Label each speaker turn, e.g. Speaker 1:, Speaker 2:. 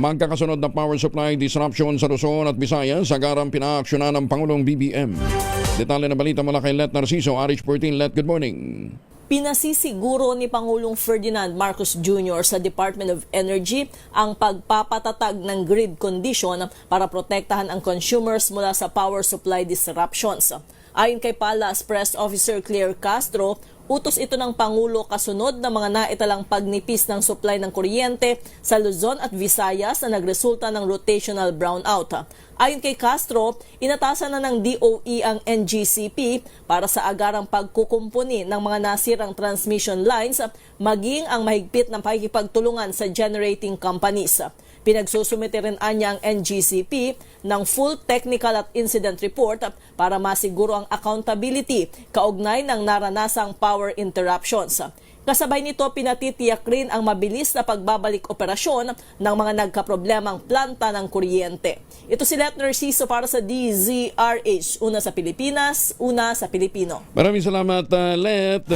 Speaker 1: Magkakasunod na power supply disruption sa Luzon at Visayas sa agarang pinaaksyonan ng Pangulong BBM. Detalye na balita mula kay Let Narciso, RH14. Let, good morning.
Speaker 2: Pinasisiguro ni Pangulong Ferdinand Marcos Jr. sa Department of Energy ang pagpapatatag ng grid condition para protektahan ang consumers mula sa power supply disruptions. Ayon kay Palace Press Officer Claire Castro, utos ito ng Pangulo kasunod ng mga naitalang pagnipis ng supply ng kuryente sa Luzon at Visayas na nagresulta ng rotational brownout. Ayon kay Castro, inatasan na ng DOE ang NGCP para sa agarang pagkukumpuni ng mga nasirang transmission lines maging ang mahigpit na pakikipagtulungan sa generating companies. Pinagsusumite rin anya ang NGCP ng full technical at incident report para masiguro ang accountability kaugnay ng naranasang power interruptions. Kasabay nito, pinatitiyak rin ang mabilis na pagbabalik operasyon ng mga nagkaproblemang planta ng kuryente. Ito si Let Narciso para sa DZRH. Una sa Pilipinas, una sa Pilipino.
Speaker 1: Maraming salamat, Let.